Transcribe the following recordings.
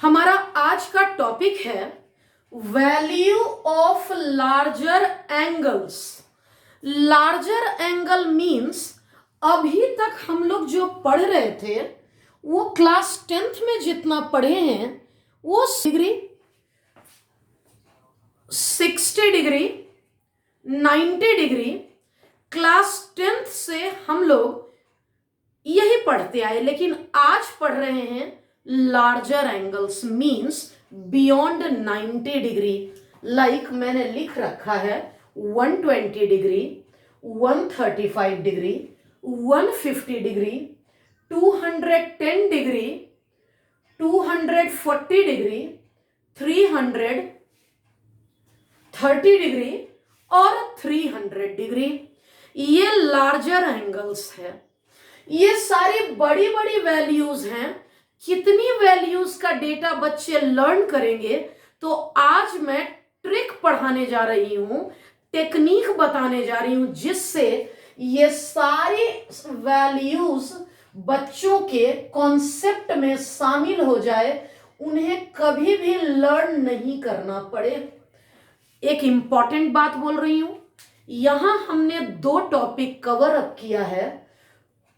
हमारा आज का टॉपिक है value of larger angles. Larger angle means अभी तक हम लोग जो पढ़ रहे थे वो क्लास 10th में जितना पढ़े हैं वो degree 60 degree 90 degree class 10th से हम लोग यही पढ़ते आए, लेकिन आज पढ़ रहे हैं larger angles means beyond 90 degree. Like मैंने लिख रखा है 120 degree 135 degree 150 degree 210 degree 240 degree 330 degree और 300 डिग्री। ये लार्जर एंगल्स है। ये सारी बड़ी बड़ी वैल्यूज हैं। कितनी वैल्यूज का डेटा बच्चे लर्न करेंगे, तो आज मैं ट्रिक पढ़ाने जा रही हूं, टेक्निक बताने जा रही हूं, जिससे ये सारी वैल्यूज बच्चों के कॉन्सेप्ट में शामिल हो जाए, उन्हें कभी भी लर्न नहीं करना पड़े। एक इंपॉर्टेंट बात बोल रही हूं, यहां हमने 2 टॉपिक कवर अप किया है,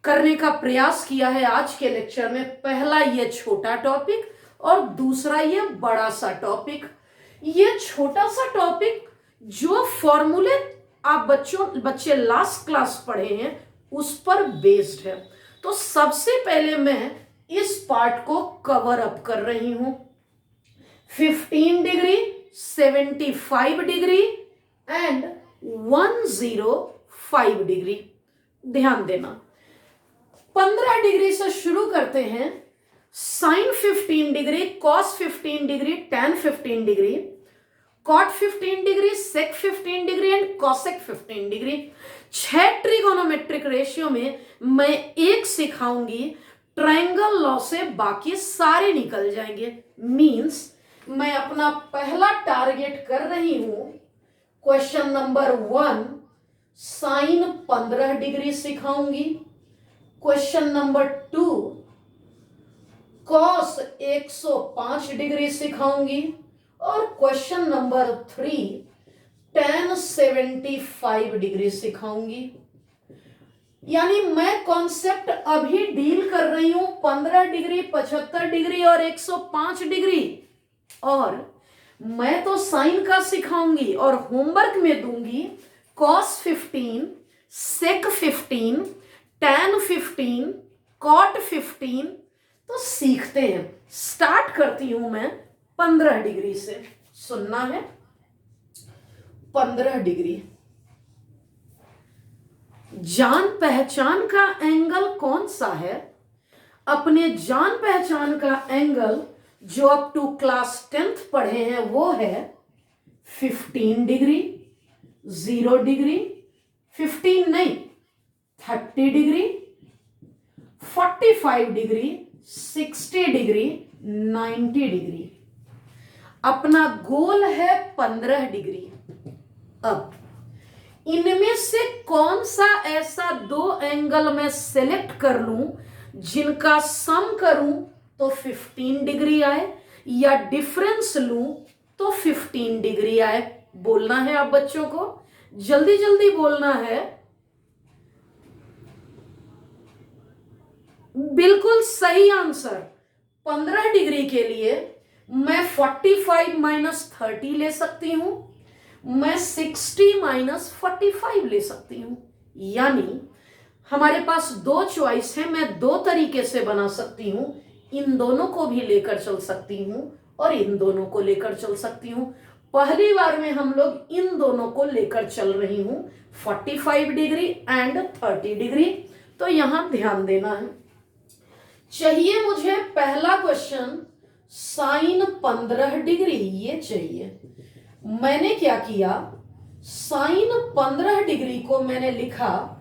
करने का प्रयास किया है आज के लेक्चर में। पहला ये छोटा टॉपिक और दूसरा ये बड़ा सा टॉपिक। ये छोटा सा टॉपिक जो फॉर्मूले आप बच्चे लास्ट क्लास पढ़े हैं उस पर बेस्ड है। तो सबसे पहले मैं इस पार्ट को कवर अप कर रही हूं। 15 डिग्री 75 डिग्री एंड 105 डिग्री। ध्यान देना, 15 डिग्री से शुरू करते हैं। Sine 15 degree, cos 15 degree, tan 15 degree, cot 15 degree, sec 15 degree and cosec 15 degree. 6 trigonometric ratio में मैं एक सिखाऊंगी, ट्रायंगल लॉ से बाकी सारे निकल जाएंगे। मींस मैं अपना पहला टारगेट कर रही हूं, क्वेश्चन नंबर 1 साइन 15 डिग्री सिखाऊंगी। क्वेश्चन नंबर 2 कॉस 105 डिग्री सिखाऊंगी और क्वेश्चन नंबर 3 टैन 75 डिग्री सिखाऊंगी। यानी मैं कॉन्सेप्ट अभी डील कर रही हूं 15 डिग्री 75 डिग्री और 105 डिग्री, और मैं तो साइन का सिखाऊंगी और होमवर्क में दूंगी कॉस 15 सेक 15 टैन 15 कॉट 15। तो सीखते हैं। स्टार्ट करती हूं मैं 15 डिग्री से। सुनना है, 15 डिग्री जान पहचान का एंगल कौन सा है? अपने जान पहचान का एंगल जो अप टू क्लास 10th पढ़े हैं वो है 15 डिग्री 0 डिग्री 15 नहीं 30 डिग्री 45 डिग्री 60 डिग्री 90 डिग्री। अपना गोल है 15 डिग्री। अब इनमें से कौन सा ऐसा 2 एंगल मैं सेलेक्ट कर लूं जिनका सम करूं तो 15 डिग्री आए, या डिफरेंस लूं तो 15 डिग्री आए? बोलना है आप बच्चों को, जल्दी जल्दी बोलना है। बिल्कुल सही आंसर। 15 डिग्री के लिए मैं 45 माइनस 30 ले सकती हूं, मैं 60 माइनस 45 ले सकती हूं। यानी हमारे पास 2 चॉइस है, मैं 2 तरीके से बना सकती हूं। इन दोनों को भी लेकर चल सकती हूं और इन दोनों को लेकर चल सकती हूं। पहली बार में हम लोग इन दोनों को लेकर चल रही हूं, 45 डिग्री एंड 30 डिग्री। तो यहां ध्यान देना है। चाहिए मुझे पहला क्वेश्चन साइन 15 डिग्री, ये चाहिए। मैंने क्या किया, साइन 15 डिग्री को मैंने लिखा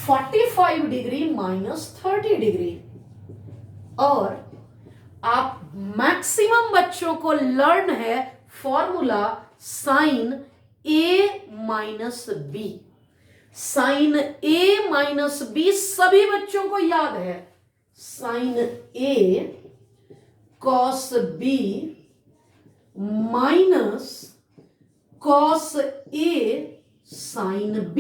45 डिग्री माइनस 30 डिग्री। और आप मैक्सिमम बच्चों को लर्न है formula sine A minus B. Sine A minus B सभी बच्चों को याद है। Sine A cos b minus cos a sin b।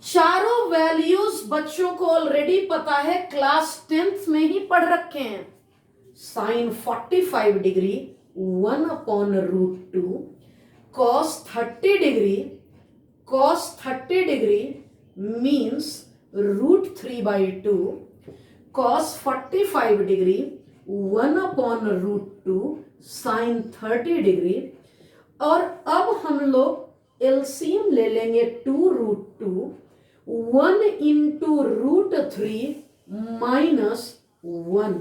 चारों वैल्यूज बच्चों को ऑलरेडी पता है, क्लास 10th में ही पढ़ रखे हैं। Sine 45 degree 1/√2, cos 30 degree means √3/2, cos 45 degree 1/√2 sine 30 degree. और अब हम लोग एलसीएम ले लेंगे 2√2, 1 इंटू √3 माइनस 1।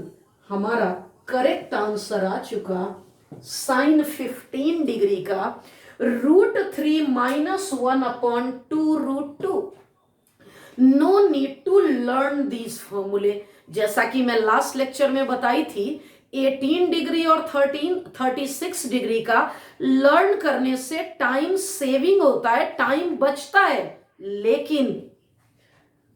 हमारा करेक्ट आंसर आ चुका साइन 15 डिग्री का √3 minus 1/2√2। No need to learn these फॉर्मूले। जैसा कि मैं लास्ट लेक्चर में बताई थी, 18 डिग्री और 36 डिग्री का लर्न करने से टाइम सेविंग होता है, टाइम बचता है। लेकिन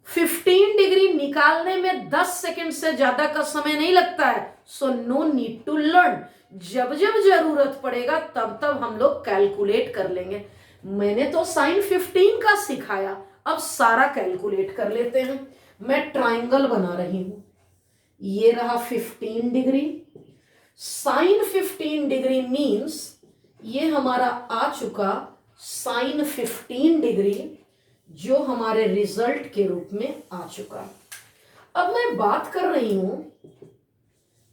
15 डिग्री निकालने में 10 सेकंड से ज्यादा का समय नहीं लगता है। So no need to learn. जब जब जरूरत पड़ेगा तब तब हम लोग कैलकुलेट कर लेंगे। मैंने तो साइन 15 का सिखाया, अब सारा कैलकुलेट कर लेते हैं। मैं ट्राइंगल बना रही हूं, ये रहा 15 डिग्री। साइन 15 डिग्री मीन्स ये हमारा आ चुका साइन 15 डिग्री, जो हमारे रिजल्ट के रूप में आ चुका। अब मैं बात कर रही हूं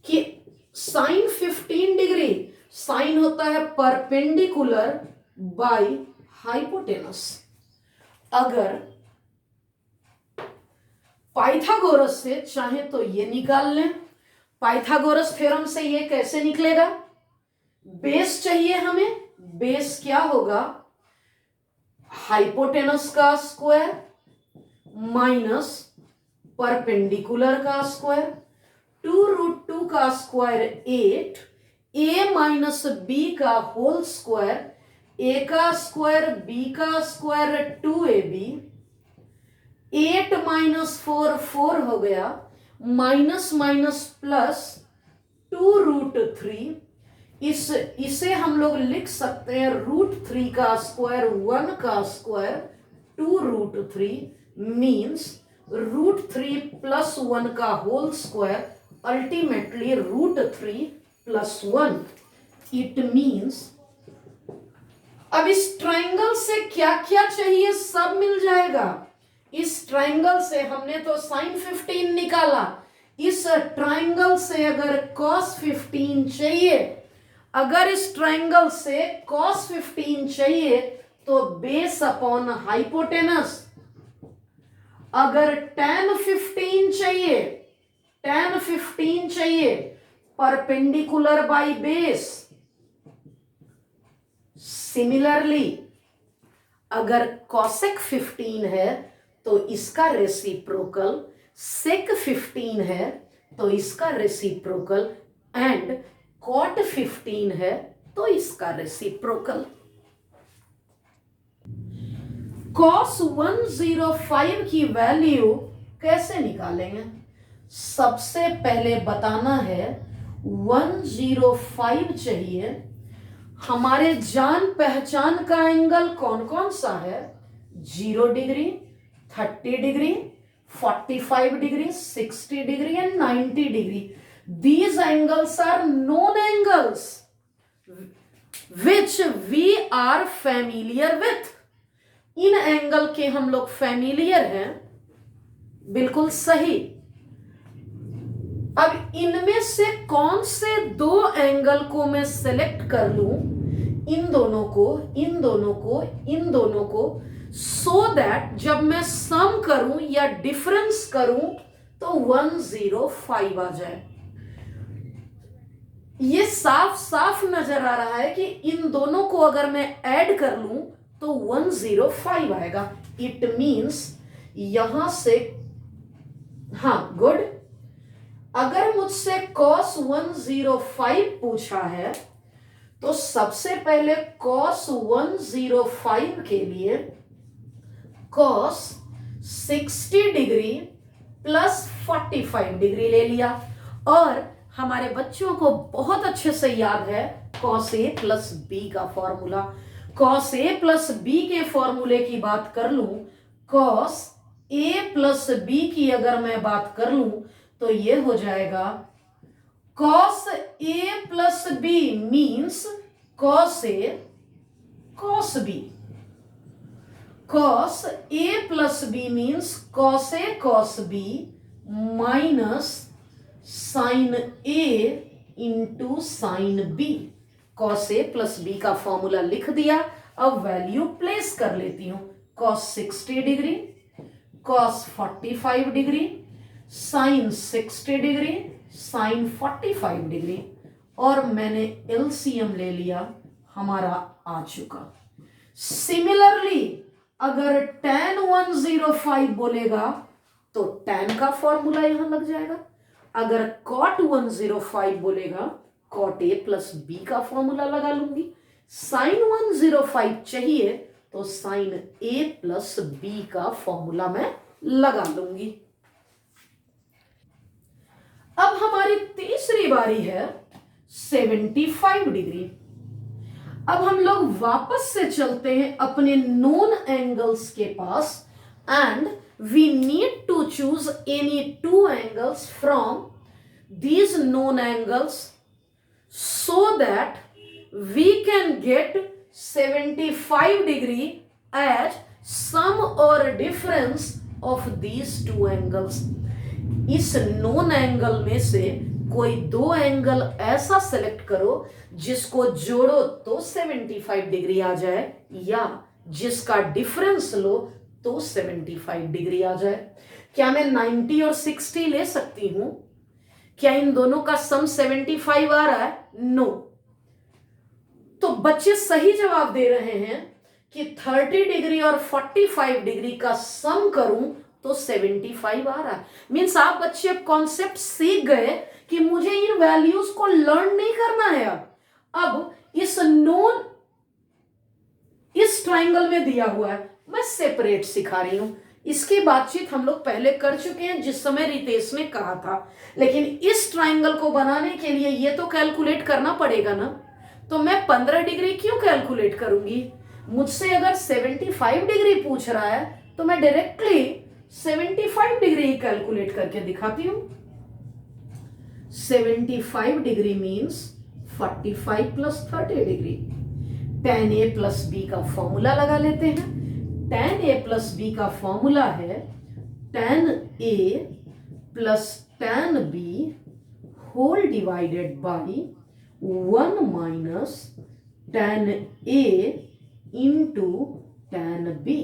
कि साइन 15 डिग्री, साइन होता है परपेंडिकुलर बाय हाइपोटेनस। अगर पाइथागोरस से चाहे तो ये निकाल लें। पाइथागोरस थ्योरम से ये कैसे निकलेगा? बेस चाहिए हमें। बेस क्या होगा? हाइपोटेनस का स्क्वायर माइनस परपेंडिकुलर का स्क्वायर, 2√2 का स्क्वायर 8, a माइनस बी का होल स्क्वायर, a का स्क्वायर b का स्क्वायर 2ab, 8 माइनस 4 4 हो गया, माइनस माइनस प्लस 2√3। इसे हम लोग लिख सकते हैं √3 का स्क्वायर 1 का स्क्वायर 2√3 मीन्स √3 प्लस 1 का whole square, ultimately √3 plus 1। It means अब इस ट्राइंगल से क्या क्या चाहिए सब मिल जाएगा। इस ट्राइंगल से हमने तो साइन 15 निकाला, इस ट्राइंगल से अगर cos 15 चाहिए, अगर इस ट्राइंगल से cos 15 चाहिए तो बेस अपॉन हाइपोटेनस। अगर tan 15 चाहिए, tan 15 चाहिए परपेंडिकुलर बाय बेस। सिमिलरली अगर cosec 15 है तो इसका रेसिप्रोकल, sec 15 है तो इसका रेसिप्रोकल, एंड cot 15 है तो इसका रेसिप्रोकल। cos 105 की वैल्यू कैसे निकालेंगे? सबसे पहले बताना है 105 चाहिए। हमारे जान पहचान का एंगल कौन कौन सा है? 0 degree, 30 degree, 45 degree, 60 degree and 90 degree. These angles are known angles which we are familiar with. In angle के हम लोग फैमिलियर हैं, बिल्कुल सही। अब इनमें से कौन से दो एंगल को मैं सेलेक्ट कर लूं? इन दोनों को, इन दोनों को, इन दोनों को, सो दैट जब मैं सम करूं या डिफरेंस करूं तो 105 आ जाए। ये साफ साफ नजर आ रहा है कि इन दोनों को अगर मैं ऐड कर लूं तो 105 आएगा। इट मींस यहां से, हाँ गुड, अगर मुझसे cos 105 पूछा है तो सबसे पहले cos 105 के लिए cos 60 डिग्री प्लस 45 डिग्री ले लिया। और हमारे बच्चों को बहुत अच्छे से याद है cos a प्लस बी का formula. cos a plus B के फॉर्मूले की बात कर लूं, cos a प्लस बी की अगर मैं बात कर लूं तो ये हो जाएगा cos a plus B means cos a cos b। cos a plus b means cos a cos b minus sine a into sine b। cos a plus b का फॉर्मूला लिख दिया, अब वैल्यू प्लेस कर लेती हूं। cos 60 degree, cos 45 degree, sine 60 degree, sine 45 degree, और मैंने LCM ले लिया, हमारा आ चुका। सिमिलरली अगर tan 105 बोलेगा तो tan का फॉर्मूला यहां लग जाएगा। अगर cot 105 बोलेगा cot a प्लस b का फॉर्मूला लगा लूंगी। sin 105 चाहिए तो sin a प्लस b का फॉर्मूला मैं लगा लूंगी। अब हमारी तीसरी बारी है 75 डिग्री। अब हम लोग वापस से चलते हैं अपने नोन एंगल्स के पास and we need to choose any two angles from these known angles so that we can get 75 degree as sum or difference of these two angles। इस नोन एंगल में से कोई दो एंगल ऐसा select करो जिसको जोड़ो तो 75 डिग्री आ जाए, या जिसका डिफरेंस लो तो 75 डिग्री आ जाए। क्या मैं 90 और 60 ले सकती हूं? क्या इन दोनों का सम 75 आ रहा है? नो। तो बच्चे सही जवाब दे रहे हैं कि 30 डिग्री और 45 डिग्री का सम करूं तो 75 आ रहा है। मीन्स आप बच्चे अब कॉन्सेप्ट सीख गए कि मुझे इन वैल्यूज को लर्न नहीं करना है। अब इस ट्राइंगल में दिया हुआ है, मैं सेपरेट सिखा रही हूं। इसकी बातचीत हम लोग पहले कर चुके हैं जिस समय रितेश ने कहा था, लेकिन इस ट्राइंगल को बनाने के लिए ये तो कैलकुलेट करना पड़ेगा ना। तो मैं 15 डिग्री क्यों कैलकुलेट करूंगी? मुझसे अगर 75 डिग्री पूछ रहा है तो मैं डायरेक्टली 75 डिग्री ही कैलकुलेट करके दिखाती हूं। 75 degree means 45 plus 30 degree. tan a plus B का फॉर्मूला लगा लेते हैं। tan a प्लस बी का फॉर्मूला है tan a plus tan b whole divided by 1 minus tan a into tan b।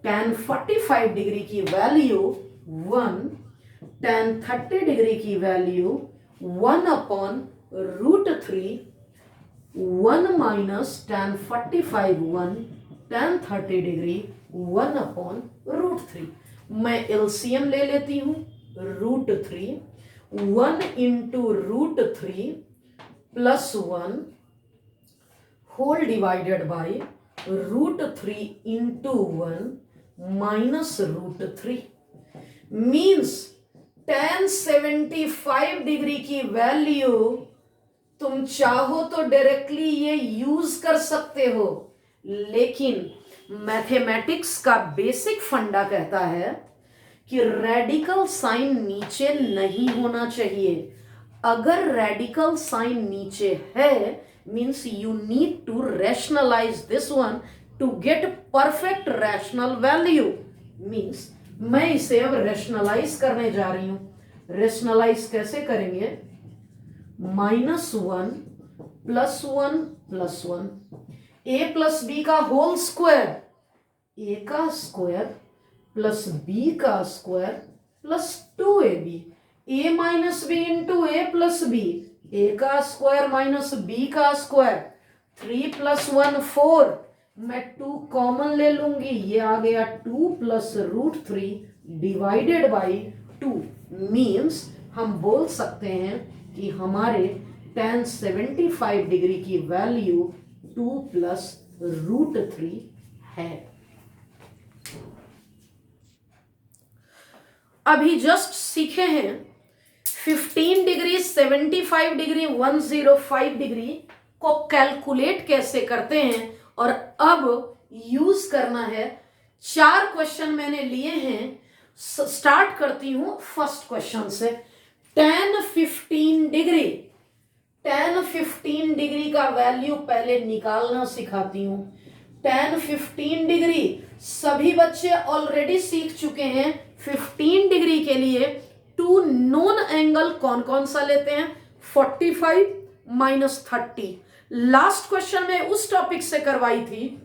tan 45 degree की वैल्यू 1, tan 30 डिग्री की value 1 upon √3, 1 minus tan 45 1, tan 30 degree 1 upon √3। मैं LCM ले लेती हूं, √3, 1 into √3 plus 1 whole divided by √3 into 1 minus √3 means tan 75 degree की value तुम चाहो तो डायरेक्टली ये यूज कर सकते हो, लेकिन मैथमेटिक्स का बेसिक फंडा कहता है कि रेडिकल साइन नीचे नहीं होना चाहिए। अगर रेडिकल साइन नीचे है means you need to rationalise this one to get perfect rational value. Means मैं इसे अब रैशनलाइज करने जा रही हूं। रैशनलाइज कैसे करेंगे? -1 +1 +1 a प्लस बी का होल स्क्वायर, a का स्क्वायर प्लस b का square plus 2ab, a minus B into A plus B, a का स्क्वायर माइनस b का स्क्वायर, 3 + 1 4, मैं 2 कॉमन ले लूंगी, ये आ गया 2 प्लस √3 डिवाइडेड बाई 2। मीन्स हम बोल सकते हैं कि हमारे tan 75 डिग्री की वैल्यू 2 प्लस √3 है। अभी जस्ट सीखे हैं 15 डिग्री, 75 डिग्री, 105 डिग्री को कैलकुलेट कैसे करते हैं, और अब यूज करना है। 4 क्वेश्चन मैंने लिए हैं। स्टार्ट करती हूं फर्स्ट क्वेश्चन से। tan 15 डिग्री, tan 15 डिग्री का वैल्यू पहले निकालना सिखाती हूं। tan 15 डिग्री सभी बच्चे ऑलरेडी सीख चुके हैं। 15 डिग्री के लिए 2 नोन एंगल कौन कौन सा लेते हैं, 45 माइनस 30। लास्ट क्वेश्चन में उस टॉपिक से करवाई थी।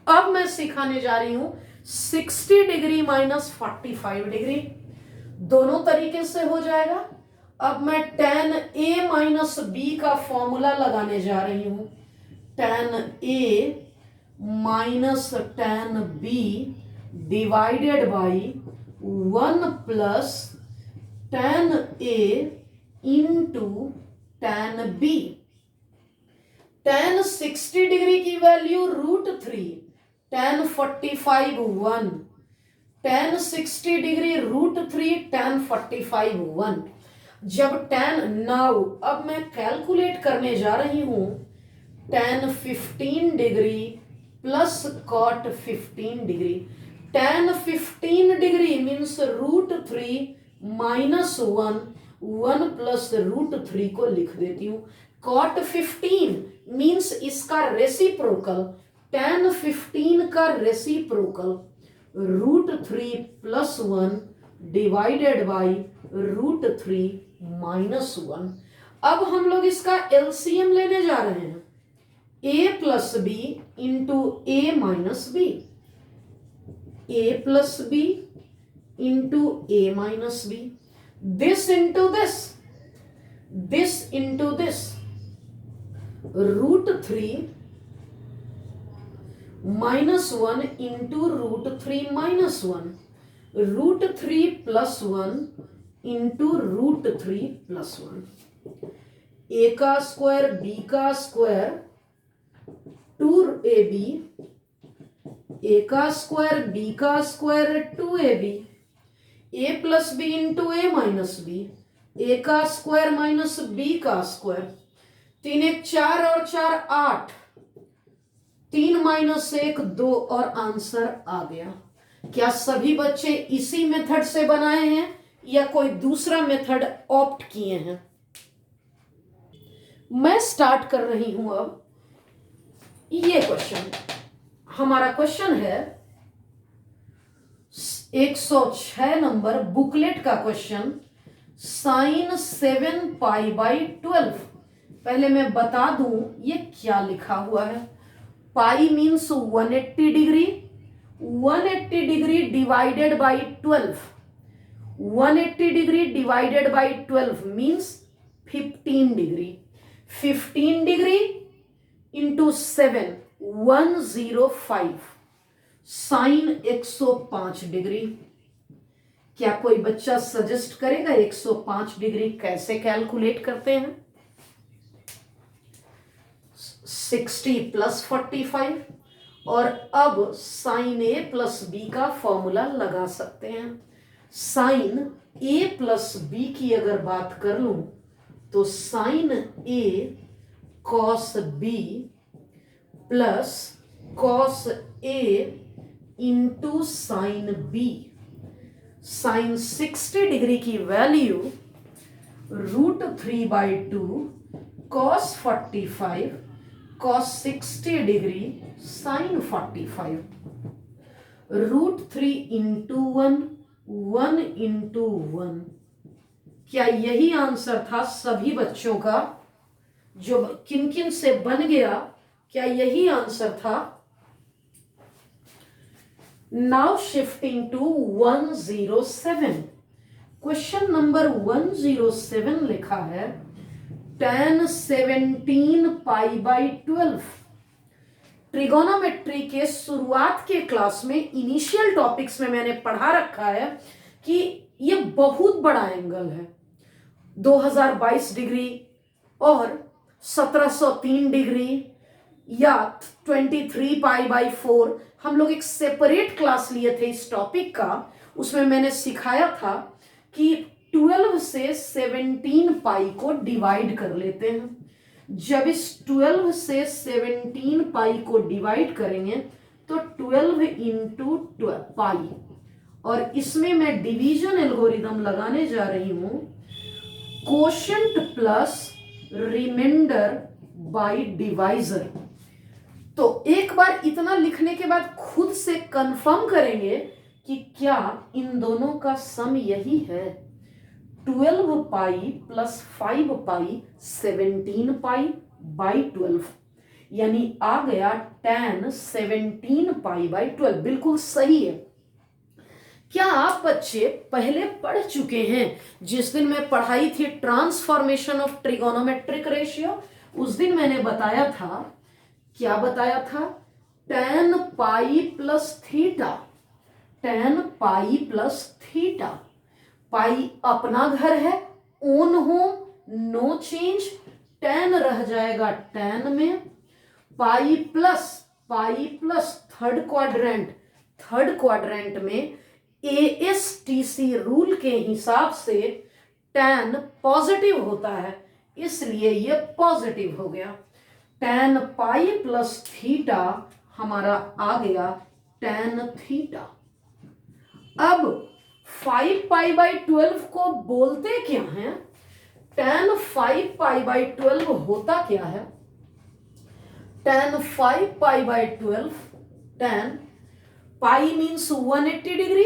अब मैं सिखाने जा रही हूं 60 डिग्री माइनस 45 डिग्री, दोनों तरीके से हो जाएगा। अब मैं tan a माइनस बी का फॉर्मूला लगाने जा रही हूं। tan a minus tan b divided by 1 plus tan a into tan b। tan 60 degree की value √3, tan 45 1, tan 60 degree √3, tan 45 1। जब tan नाउ अब मैं कैलकुलेट करने जा रही हूं tan 15 degree plus cot 15 degree. tan 15 degree means √3 minus 1, 1 plus √3 को लिख देती हूं। cot 15 मीन्स इसका रेसिप्रोकल, tan 15 का reciprocal √3 plus 1 divided by √3 minus 1। अब हम लोग इसका एलसीएम लेने जा रहे हैं। a plus B into A minus B, a plus B into A minus B, this into this, this into this, √3 minus 1 into √3 minus 1, √3 plus 1 into √3 plus 1। A का square B का स्क्वायर 2ab, ए का square B का square 2ab, A plus B into A minus B, A का square minus B का square, 3 1 4 और 4 8, 3 minus 1 2 और answer आ गया। क्या सभी बच्चे इसी मेथड से बनाए हैं या कोई दूसरा मेथड ऑप्ट किए हैं? मैं स्टार्ट कर रही हूं। अब ये क्वेश्चन हमारा क्वेश्चन है 106 नंबर बुकलेट का क्वेश्चन, sin 7π/12। पहले मैं बता दूं ये क्या लिखा हुआ है। Pi means 180 degree, 180 degree divided by 12, 180 degree divided by 12 means 15 degree, 15 degree into 7 105, sine 105 degree. क्या कोई बच्चा सजेस्ट करेगा 105 डिग्री कैसे कैलकुलेट करते हैं? 60 प्लस 45, और अब साइन ए प्लस बी का फॉर्मूला लगा सकते हैं। साइन ए प्लस बी की अगर बात कर लूं तो sine A cos B plus cos A into sine B. Sine 60 degree की value √3/2 cos 45 cos 60 degree sine 45, √3 into 1, 1 into 1। क्या यही आंसर था सभी बच्चों का जो किन किन से बन गया? क्या यही आंसर था? Now shifting to 107। Question number 107 लिखा है tan 17π/12। ट्रिगोनोमेट्री के शुरुआत के क्लास में इनिशियल टॉपिक्स में मैंने पढ़ा रखा है कि ये बहुत बड़ा एंगल है, 2022 डिग्री और 1703 डिग्री या 23π/4। हम लोग एक सेपरेट क्लास लिए थे इस टॉपिक का, उसमें मैंने सिखाया था कि 12 से 17 पाई को डिवाइड कर लेते हैं। जब इस 12 से 17 पाई को डिवाइड करेंगे तो 12 इंटू पाई, और इसमें मैं डिवीजन एल्गोरिदम लगाने जा रही हूं, quotient plus remainder by divisor. तो एक बार इतना लिखने के बाद खुद से कंफर्म करेंगे कि क्या इन दोनों का सम यही है। 12 pi plus 5 pi 17 pi by 12, यानी आ गया tan 17 पाई बाई 12। बिल्कुल सही है। क्या आप बच्चे पहले पढ़ चुके हैं, जिस दिन मैं पढ़ाई थी ट्रांसफॉर्मेशन ऑफ ट्रिगोनोमेट्रिक रेशियो, उस दिन मैंने बताया था, क्या बताया था, tan pi plus theta, tan pi plus theta. Pi अपना घर है, own home, no change, tan रह जाएगा tan में, पाई प्लस थर्ड क्वाड्रेंट में ASTC रूल के हिसाब से tan पॉजिटिव होता है, इसलिए ये पॉजिटिव हो गया। tan पाई प्लस थीटा हमारा आ गया tan थीटा। अब 5 पाई बाई 12 को बोलते क्या हैं? tan 5 पाई बाई 12 होता क्या है? tan 5 pi by 12, tan pi means 180 degree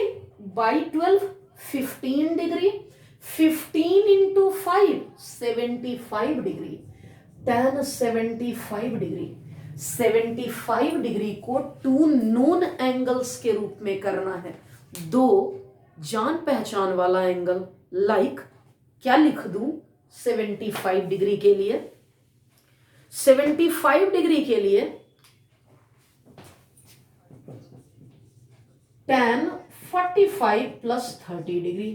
by 12 15 degree, 15 into 5 75 degree, tan 75 degree. 75 degree को 2 नोन एंगल्स के रूप में करना है, दो जान पहचान वाला एंगल। लाइक क्या लिख दूं 75 डिग्री के लिए? 75 डिग्री के लिए tan 45 प्लस 30 डिग्री।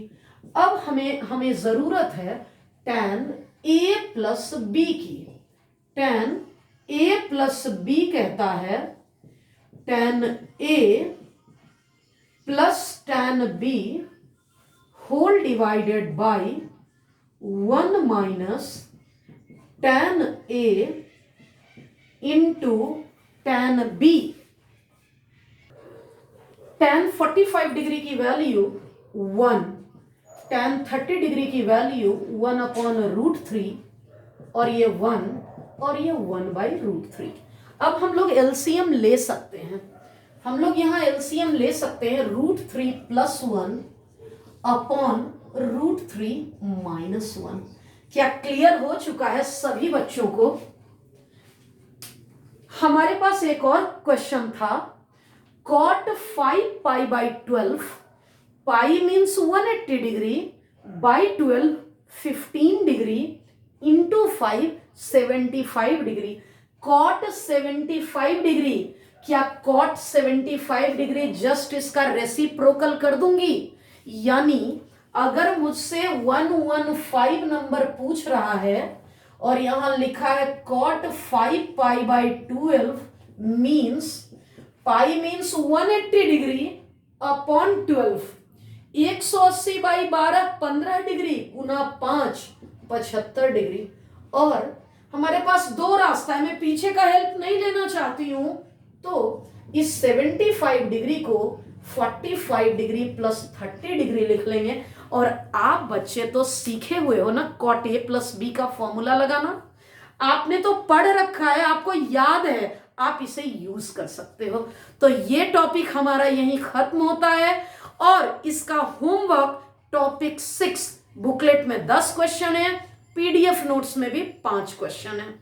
अब हमें जरूरत है tan A प्लस B की। tan A प्लस B कहता है tan A plus tan B whole divided by 1 minus tan A into tan B। tan 45 degree की वैल्यू 1, tan 30 डिग्री की वैल्यू 1 अपॉन √3, और ये 1 और ये 1 बाई √3। अब हम लोग एलसीएम ले सकते हैं, हम लोग यहाँ एलसीएम ले सकते हैं √3 प्लस 1 अपॉन √3 माइनस 1। क्या क्लियर हो चुका है सभी बच्चों को? हमारे पास एक और क्वेश्चन था, cot 5 pi by 12, pi means 180 degree by 12 15 degree into 5 75 degree. cot 75 degree, क्या cot 75 डिग्री जस्ट इसका रेसिप्रोकल कर दूंगी? यानी अगर मुझसे 115 नंबर पूछ रहा है और यहां लिखा है cot 5 pi by 12 means pi means 180 degree upon 12, 180 by 12 15 degree Guna 5 75 degree. और हमारे पास दो रास्ता है, मैं पीछे का हेल्प नहीं लेना चाहती हूं, तो इस 75 डिग्री को 45 डिग्री प्लस 30 डिग्री लिख लेंगे। और आप बच्चे तो सीखे हुए हो ना cot A प्लस B का फॉर्मूला लगाना, आपने तो पढ़ रखा है, आपको याद है, आप इसे यूज कर सकते हो। तो ये टॉपिक हमारा यहीं खत्म होता है, और इसका होमवर्क टॉपिक 6 बुकलेट में 10 क्वेश्चन है, पीडीएफ नोट्स में भी 5 क्वेश्चन है।